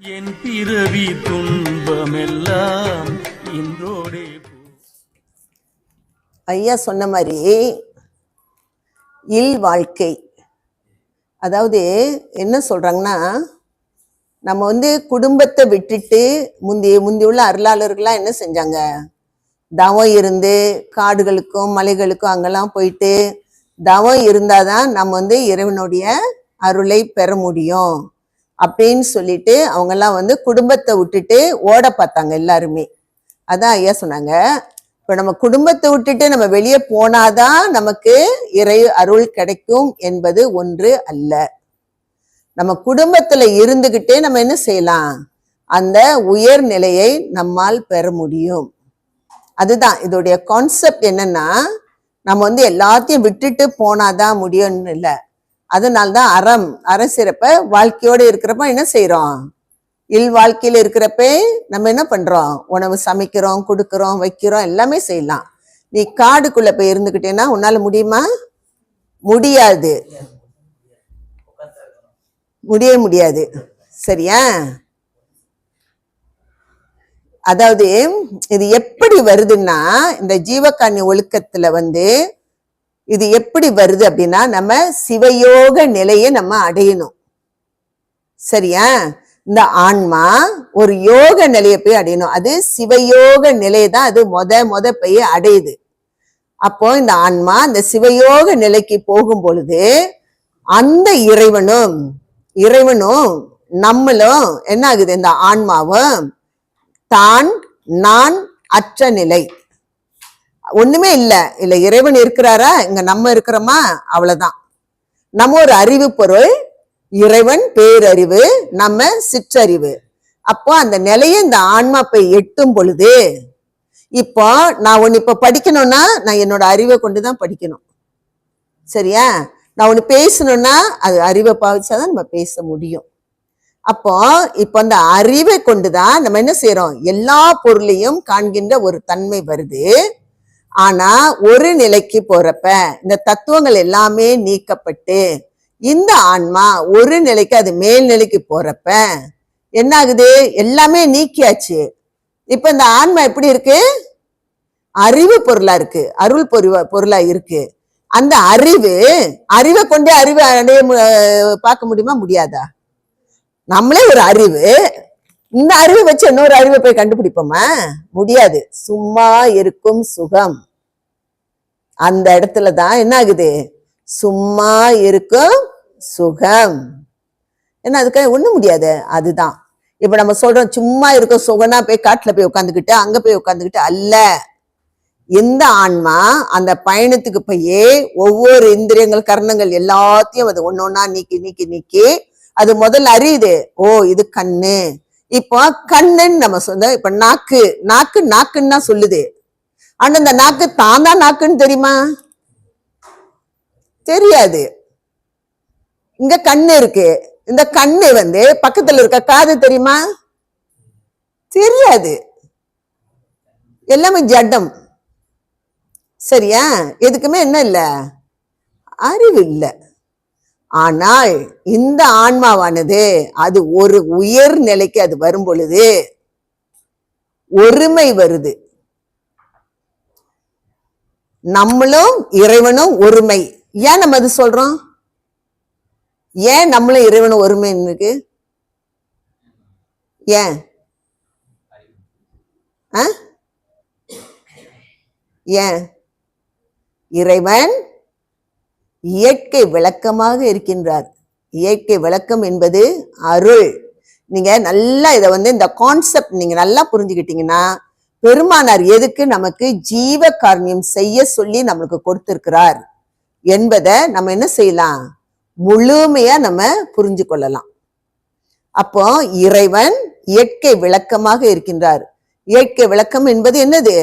என் பிறவி துன்பமெல்லாம் இன்றோடே. ஐயா சொன்ன மாதிரி இல் வாழ்க்கை, அதாவது என்ன சொல்றாங்கன்னா, நம்ம குடும்பத்தை விட்டுட்டு முந்தி உள்ள அருளாளர்கள்லாம் என்ன செஞ்சாங்க, தவம் இருந்து காடுகளுக்கும் மலைகளுக்கும் அங்கெல்லாம் போயிட்டு தவம் இருந்தாதான் நம்ம இறைவனுடைய அருளை பெற முடியும் அப்படின்னு சொல்லிட்டு அவங்கெல்லாம் குடும்பத்தை விட்டுட்டு ஓட பார்த்தாங்க எல்லாருமே. அதான் ஐயா சொன்னாங்க, இப்ப நம்ம குடும்பத்தை விட்டுட்டு நம்ம வெளியே போனாதான் நமக்கு இறை அருள் கிடைக்கும் என்பது ஒன்று அல்ல. நம்ம குடும்பத்துல இருந்துகிட்டே நம்ம என்ன செய்யலாம், அந்த உயர் நிலையை நம்மால் பெற முடியும். அதுதான் இதோடைய கான்செப்ட். என்னன்னா, நம்ம எல்லாத்தையும் விட்டுட்டு போனாதான் முடியும்னு இல்லை. அதனால்தான் அரசிறப்ப வாழ்க்கையோடு இருக்கிறப்ப என்ன செய்யறோம், இல் வாழ்க்கையில இருக்கிறப்ப நம்ம என்ன பண்றோம், உணவு சமைக்கிறோம், கொடுக்கிறோம், வைக்கிறோம், எல்லாமே செய்யலாம். நீ காடுக்குள்ள போய் இருந்துகிட்டேன்னா உன்னால முடியுமா? முடியாது, முடியாது. சரியா? அதாவது இது எப்படி வருதுன்னா, இந்த ஜீவகாருண்ய ஒழுக்கத்துல இது எப்படி வருது அப்படின்னா, நம்ம சிவயோக நிலையை நம்ம அடையணும். சரியா? இந்த ஆன்மா ஒரு யோக நிலையை போய் அடையணும். அது சிவயோக நிலையை தான் அது மொத போய் அடையுது. அப்போ இந்த ஆன்மா இந்த சிவயோக நிலைக்கு போகும் பொழுது அந்த இறைவனும் நம்மளும் என்ன ஆகுது, இந்த ஆன்மாவும் தான் நான் அற்ற நிலை, ஒண்ணுமே இல்ல இறைவன் இருக்கிறாரா, இங்க நம்ம இருக்கிறோமா, அவ்வளவுதான். நம்ம ஒரு அறிவு பொருள், இறைவன் பேரறிவு, நம்ம சிற்றறிவு. அப்போ அந்த நிலையை இந்த ஆன்மா போய் எட்டும் பொழுது, இப்போ நான் ஒண்ணு இப்ப படிக்கணும்னா நான் என்னோட அறிவை கொண்டுதான் படிக்கணும். சரியா? நான் ஒண்ணு பேசணும்னா அது அறிவை பாவிச்சாதான் நம்ம பேச முடியும். அப்போ இப்ப அந்த அறிவை கொண்டுதான் நம்ம என்ன செய்யறோம், எல்லா பொருளையும் காண்கின்ற ஒரு தன்மை வருது. ஆனா ஒரு நிலைக்கு போறப்ப இந்த தத்துவங்கள் எல்லாமே நீக்கப்பட்டு இந்த ஆன்மா ஒரு நிலைக்கு, அது மேல்நிலைக்கு போறப்ப என்ன ஆகுது, எல்லாமே நீக்கியாச்சு. இப்ப இந்த ஆன்மா எப்படி இருக்கு, அறிவு பொருளா இருக்கு, அருள் பொருளா இருக்கு. அந்த அறிவை கொண்டே அறிவை அடைய பார்க்க முடியுமா? முடியாதா? நம்மளே ஒரு அறிவு, இந்த அறிவை வச்சு இன்னொரு அறிவை போய் கண்டுபிடிப்போமா? முடியாது. சும்மா இருக்கும் சுகம், அந்த இடத்துலதான் என்ன ஆகுது, சும்மா இருக்கும் சுகம். என்ன, அதுக்காக ஒண்ணும் முடியாது. அதுதான் இப்ப நம்ம சொல்றோம், சும்மா இருக்கும் சுகம்னா போய் காட்டுல போய் உட்காந்துக்கிட்டு அங்க போய் உட்காந்துக்கிட்டு அல்ல. எந்த ஆன்மா அந்த பயணத்துக்கு போய் ஒவ்வொரு இந்திரியங்கள் கர்ணங்கள் எல்லாத்தையும் அது ஒன்னொன்னா நீக்கி அது முதல்ல அறியுது. ஓ, இது கண்ணு. இப்போ கண்ணுன்னு நம்ம சொன்ன, இப்ப நாக்குன்னு தான் சொல்லுது. ஆனா இந்த நாக்கு தான் நாக்குன்னு தெரியுமா? தெரியாது. இங்க கண்ணு இருக்கு, இந்த கண்ணு பக்கத்துல இருக்க காது தெரியுமா? தெரியாது. எல்லாமே ஜடம். சரியா? எதுக்குமே என்ன இல்ல, அறிவு இல்லை. ஆனால் இந்த ஆன்மாவானது அது ஒரு உயர் நிலைக்கு அது வரும் பொழுது ஒருமை வருது. நம்மளும் இறைவனும் ஒருமை. ஏன் நம்ம அது சொல்றோம், ஏன் நம்மளும் இறைவனும் ஒருமை இருக்கு? ஏன் ஏன் இறைவன் இயற்கை விளக்கமாக இருக்கின்றார். இயற்கை விளக்கம் என்பது அருள். நீங்க நல்லா இதை இந்த கான்செப்ட் நீங்க நல்லா புரிஞ்சுக்கிட்டீங்கன்னா, பெருமானார் எதுக்கு நமக்கு ஜீவ காருண்யம் செய்ய சொல்லி நம்மளுக்கு கொடுத்திருக்கிறார் என்பதை நம்ம என்ன செய்யலாம், முழுமையா நம்ம புரிஞ்சு கொள்ளலாம். அப்போ இறைவன் இயற்கை விளக்கமாக இருக்கின்றார். இயற்கை விளக்கம் என்பது என்னது,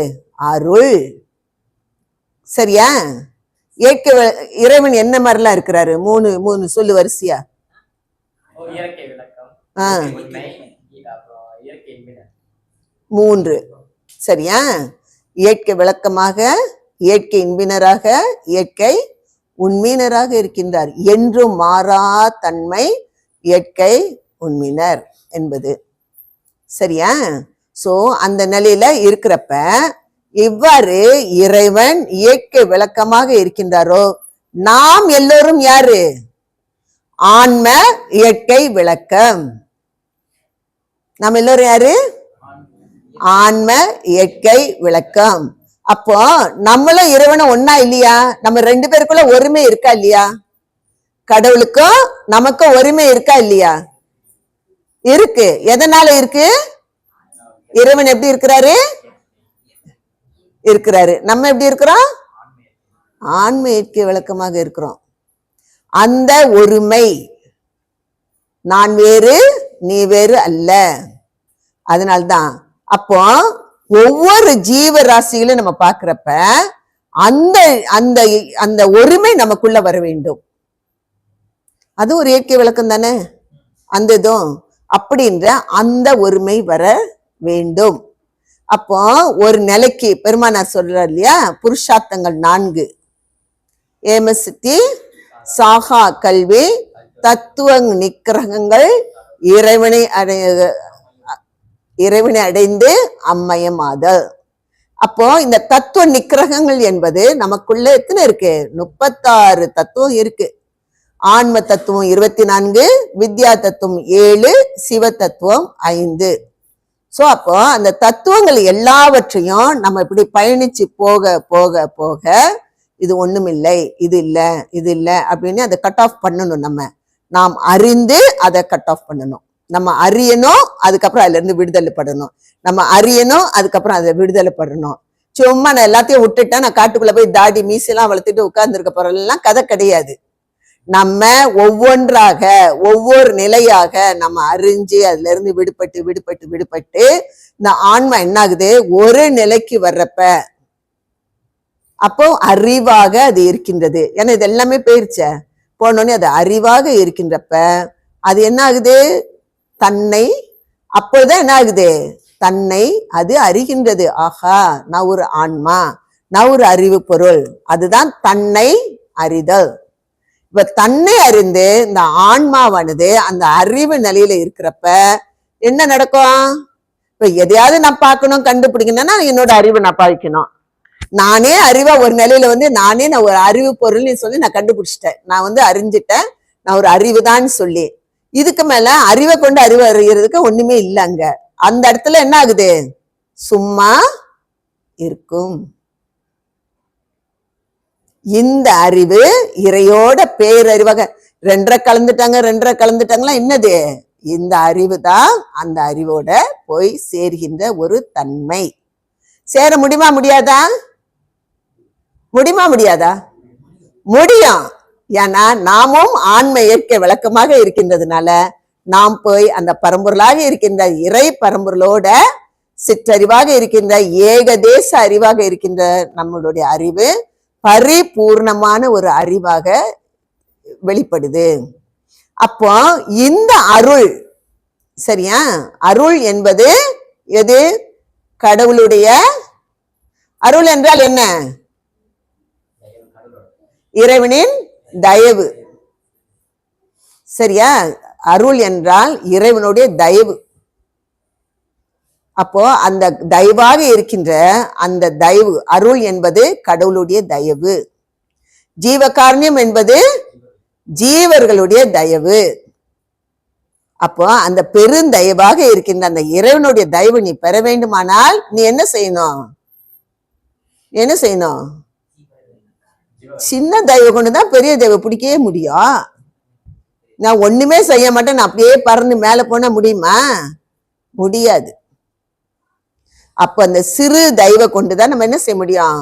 அருள். சரியா? இயற்கை இறைவன் என்ன மாதிரிலாம் இருக்கிறாரு, மூணு சொல்லு வரிசையா. மூன்று. சரியா? இயற்கை விளக்கமாக, இயற்கை இன்பினராக, இயற்கை உண்மையினராக இருக்கின்றார். என்றும் மாறா தன்மை இயற்கை உண்மையினர் என்பது. சரியா? சோ அந்த நிலையில இருக்கிறப்ப இவ்வாறு இறைவன் இயற்கை விளக்கமாக இருக்கின்றாரோ, நாம் எல்லோரும் யாரு? ஆன்ம இயற்கை விளக்கம். நாம் எல்லோரும் யாரு? ஆன்ம இயற்கை விளக்கம். அப்போ நம்மளும் இறைவனும் ஒன்னா இல்லையா? நம்ம ரெண்டு பேருக்குள்ள ஒருமை இருக்கா இல்லையா? கடவுளுக்கும் நமக்கும் ஒருமை இருக்கா இல்லையா? இருக்கு. எதனால இருக்கு? இறைவன் எப்படி இருக்கிறாரு? இருக்கிறாரு. நம்ம எப்படி இருக்கிறோம்? ஆன்ம இயற்கை விளக்கமாக இருக்கிறோம். அந்த ஒருமை, நான் வேறு நீ வேறு அல்ல. அதனால்தான் அப்போ ஒவ்வொரு ஜீவராசிகளும் நம்ம பார்க்கிறப்ப அந்த அந்த அந்த ஒருமை நமக்குள்ள வர வேண்டும். அது ஒரு இயற்கை விளக்கம் தானே. அந்த இதுவும் அப்படின்ற அந்த ஒருமை வர வேண்டும். அப்போ ஒரு நிலைக்கு பெருமானார் சொல்றார் இல்லையா, புருஷார்த்தங்கள் 4, ஏமசித்தி, சாகா கல்வி, தத்துவ நிக்கிரகங்கள், இறைவனை அடைந்து அம்மயமாதல். அப்போ இந்த தத்துவ நிக்கிரகங்கள் என்பது நமக்குள்ள எத்தனை இருக்கு? 36 தத்துவம் இருக்கு. ஆன்ம தத்துவம் 24, வித்யா தத்துவம் 7, சிவ தத்துவம் 5. சோ அப்போ அந்த தத்துவங்கள் எல்லாவற்றையும் நம்ம இப்படி பயணிச்சு போக போக போக இது ஒண்ணுமில்லை, இது இல்ல, இது இல்ல அப்படின்னு அதை கட் ஆஃப் பண்ணணும். நாம் அறிந்து அதை கட் ஆஃப் பண்ணணும். நம்ம அறியணும், அதுக்கப்புறம் அதுல இருந்து விடுதலை படணும். நம்ம அறியணும், அதுக்கப்புறம் அதை விடுதலை படணும். சும்மா நான் எல்லாத்தையும் விட்டுட்டேன், நான் காட்டுக்குள்ள போய் தாடி மீசெல்லாம் வளர்த்துட்டு உட்கார்ந்துருக்க போறதெல்லாம் கதை கிடையாது. நம்ம ஒவ்வொன்றாக ஒவ்வொரு நிலையாக நம்ம அறிஞ்சு அதுல இருந்து விடுபட்டு விடுபட்டு விடுபட்டு இந்த ஆன்மா என்ன ஆகுது? ஒரு நிலைக்கு வர்றப்ப அப்போ அறிவாக அது இருக்கின்றது. ஏன்னா இது எல்லாமே போயிருச்ச போனோடனே அது அறிவாக இருக்கின்றப்ப அது என்ன ஆகுது? தன்னை, அப்போதான் என்ன ஆகுது? தன்னை அது அறிகின்றது. ஆஹா, நான் ஒரு ஆன்மா, நான் ஒரு அறிவு பொருள். அதுதான் தன்னை அறிதல். இப்ப தன்னை அறிந்து இந்த ஆன்மாவானது அந்த அறிவு நிலையில இருக்கிறப்ப என்ன நடக்கும்? இப்ப எதையாவது நான் பார்க்கணும், கண்டுபிடிக்கணும்னா என்னோட அறிவை நான் பாவிக்கணும். நானே அறிவா ஒரு நிலையில நான் ஒரு அறிவு பொருள்னு சொல்லி நான் கண்டுபிடிச்சிட்டேன். நான் அறிஞ்சிட்டேன், நான் ஒரு அறிவுதான் சொல்லி. இதுக்கு மேல அறிவை கொண்டு அறிவு அறியறதுக்கு ஒண்ணுமே இல்லை. அங்க அந்த இடத்துல என்ன ஆகுது? சும்மா இருக்கும். இந்த அறிவு இறையோட பேரறிவாக 2 கலந்துட்டாங்களா? என்னது? இந்த அறிவு தான் அந்த அறிவோட போய் சேர்கின்ற ஒரு தன்மை. சேர முடியுமா முடியாதா? முடியுமா? முடியும். ஏன்னா நாமும் ஆன்ம இயற்கை விளக்கமாக இருக்கின்றதுனால நாம் போய் அந்த பரம்பொருளாக இருக்கின்ற இறை பரம்பொருளோட சிற்றறிவாக இருக்கின்ற ஏகதேச அறிவாக இருக்கின்ற நம்மளுடைய அறிவு பரிபூர்ணமான ஒரு அறிவாக வெளிப்படுது. அப்போ இந்த அருள், சரியா? அருள் என்பது எது? கடவுளுடைய அருள் என்றால் என்ன? இறைவனின் தயவு. சரியா? அருள் என்றால் இறைவனுடைய தயவு. அப்போ அந்த தயவாக இருக்கின்ற அந்த தயவு, அருள் என்பது கடவுளுடைய தயவு. ஜீவகாருண்யம் என்பது ஜீவர்களுடைய தயவு. அப்போ அந்த பெருந்தயவாக இருக்கின்ற அந்த இறைவனுடைய தயவு நீ பெற வேண்டுமானால் நீ என்ன செய்யணும்? சின்ன தயவு கொண்டுதான் பெரிய தயவு பிடிக்கவே முடியும். நான் ஒண்ணுமே செய்ய மாட்டேன், நான் அப்படியே பறந்து மேல போன முடியுமா? முடியாது. அப்ப அந்த சிறு தெய்வ கொண்டுதான் நம்ம என்ன செய்ய முடியும்?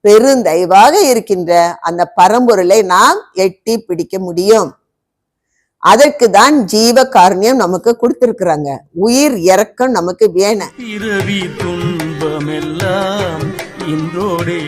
பெருந்தயவாக இருக்கின்ற அந்த பரம்பொருளை நாம் எட்டி பிடிக்க முடியும். அதற்கு தான் ஜீவ காருண்யம் நமக்கு கொடுத்திருக்கிறாங்க. உயிர் இரக்கம் நமக்கு வேணும். பிறவி துன்பமெல்லாம் இன்றோடே